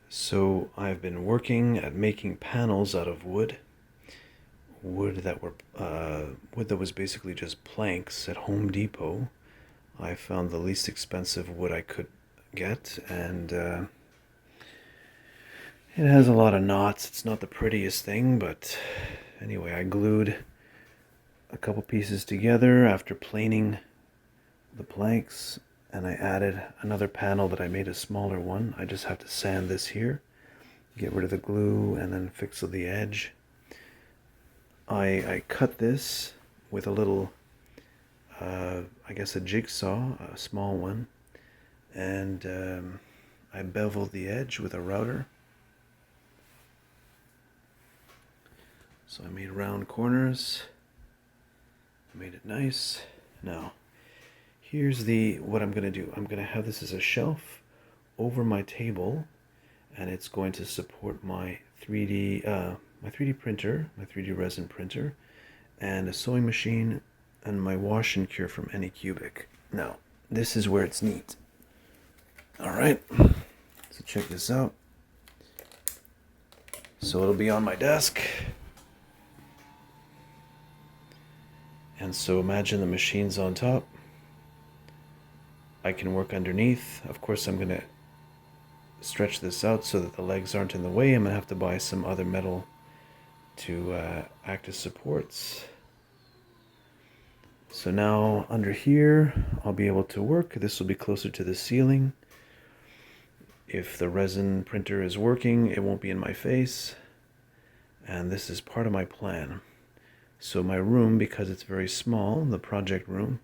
So I've been working at making panels out of wood that were wood that was basically just planks at Home Depot. I found the least expensive wood I could get, and it has a lot of knots. It's not the prettiest thing, but anyway, I glued a couple pieces together after planing the planks, and I added another panel that I made a smaller one. I just have to sand this here, get rid of the glue, and then fix the edge. I cut this with a little, I guess a jigsaw, a small one, and I beveled the edge with a router. So I made round corners, made it nice. Now, here's what I'm gonna do. I'm gonna have this as a shelf over my table, and it's going to support my 3D printer, my 3D resin printer, and a sewing machine, and my wash and cure from Anycubic. Now, this is where it's neat. All right, so check this out. So it'll be on my desk. And so imagine the machine's on top. I can work underneath. Of course, I'm gonna stretch this out so that the legs aren't in the way. I'm gonna have to buy some other metal to act as supports. So now under here, I'll be able to work. This will be closer to the ceiling. If the resin printer is working, it won't be in my face. And this is part of my plan. So my room, because it's very small, the project room,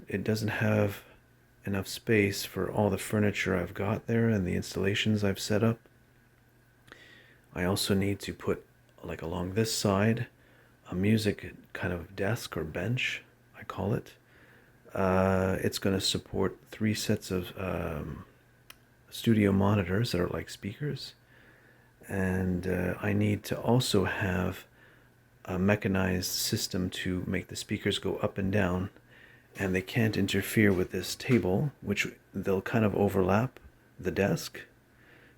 it doesn't have enough space for all the furniture I've got there and the installations I've set up. I also need to put, like along this side, a music kind of desk or bench, I call it. It's going to support 3 sets of studio monitors that are like speakers. And I need to also have a mechanized system to make the speakers go up and down, and they can't interfere with this table, which they'll kind of overlap the desk,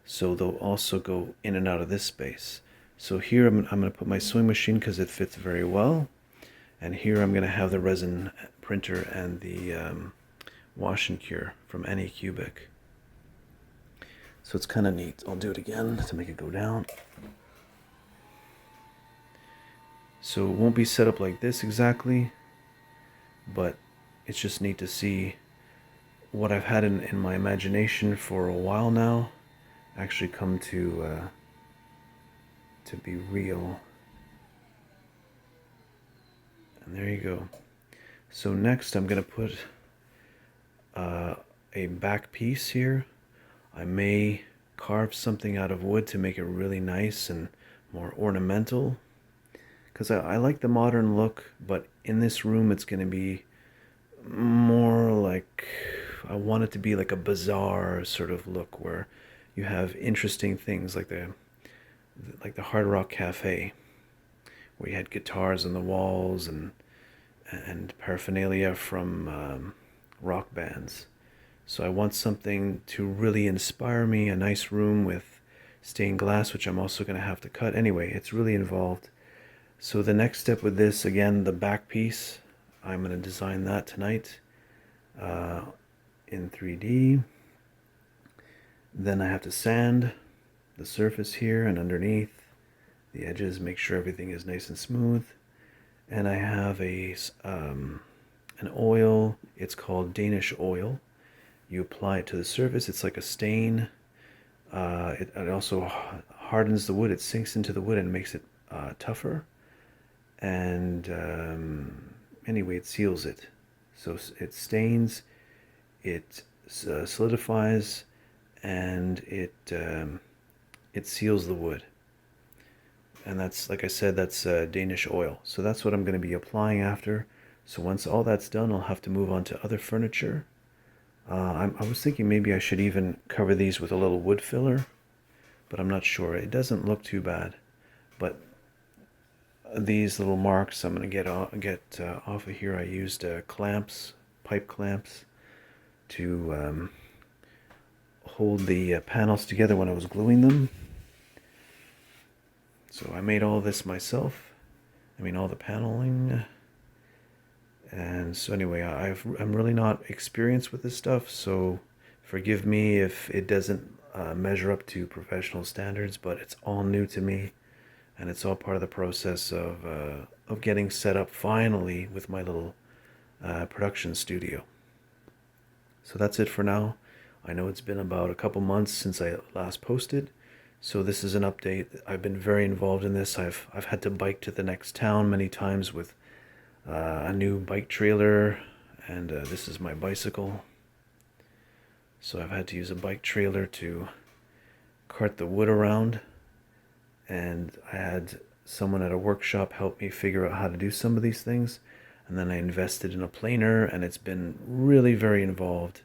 so they'll also go in and out of this space. So here I'm going to put my sewing machine because it fits very well, and here I'm going to have the resin printer and the wash and cure from Anycubic. So it's kind of neat. I'll do it again to make it go down. So it won't be set up like this exactly, but it's just neat to see what I've had in my imagination for a while now actually come to be real. And there you go. So next I'm going to put a back piece here. I may carve something out of wood to make it really nice and more ornamental, because I like the modern look, but in this room it's going to be more like, I want it to be like a bazaar sort of look where you have interesting things like the Hard Rock Cafe, where you had guitars on the walls and paraphernalia from rock bands. So I want something to really inspire me, a nice room with stained glass, which I'm also going to have to cut. Anyway, it's really involved. So the next step with this, again, the back piece, I'm going to design that tonight in 3D. Then I have to sand the surface here and underneath the edges, make sure everything is nice and smooth. And I have an oil. It's called Danish oil. You apply it to the surface. It's like a stain. It also hardens the wood. It sinks into the wood and makes it tougher. And anyway, it seals it. So it stains, it solidifies, and it seals the wood. And that's, like I said, that's Danish oil. So that's what I'm going to be applying after. So once all that's done, I'll have to move on to other furniture. I was thinking maybe I should even cover these with a little wood filler, but I'm not sure. It doesn't look too bad. But these little marks I'm going to get off of here. I used clamps, pipe clamps, to hold the panels together when I was gluing them. So I made all this myself. I mean, all the paneling. And so anyway, I'm really not experienced with this stuff, so forgive me if it doesn't measure up to professional standards, but it's all new to me, and it's all part of the process of getting set up finally with my little production studio. So that's it for now. I know it's been about a couple months since I last posted, so this is an update. I've been very involved in this. I've had to bike to the next town many times with a new bike trailer, and this is my bicycle. So I've had to use a bike trailer to cart the wood around, and I had someone at a workshop help me figure out how to do some of these things, and then I invested in a planer, and it's been really very involved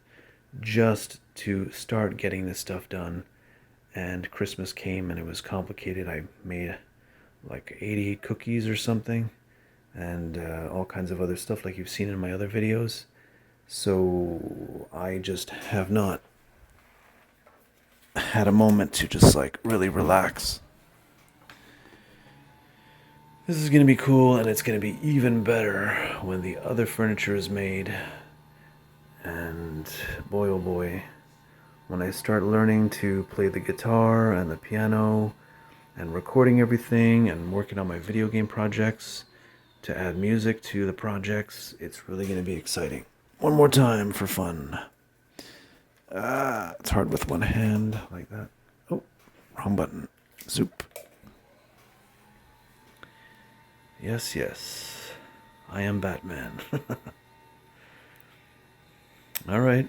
just to start getting this stuff done. And Christmas came and it was complicated. I made like 80 cookies or something, and all kinds of other stuff like you've seen in my other videos. So I just have not had a moment to just like really relax. This is going to be cool, and it's going to be even better when the other furniture is made. And boy oh boy, when I start learning to play the guitar and the piano and recording everything and working on my video game projects to add music to the projects, it's really going to be exciting. One more time for fun. It's hard with one hand like that. Oh, wrong button. Soup. Yes, yes. I am Batman. All right.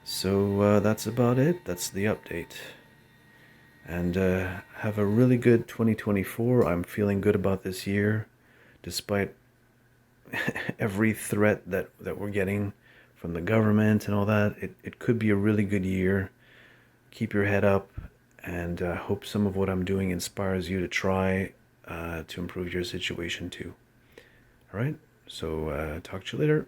So that's about it. That's the update. And have a really good 2024. I'm feeling good about this year, despite every threat that we're getting from the government and all that. It could be a really good year. Keep your head up, and hope some of what I'm doing inspires you to try to improve your situation too. All right, so talk to you later.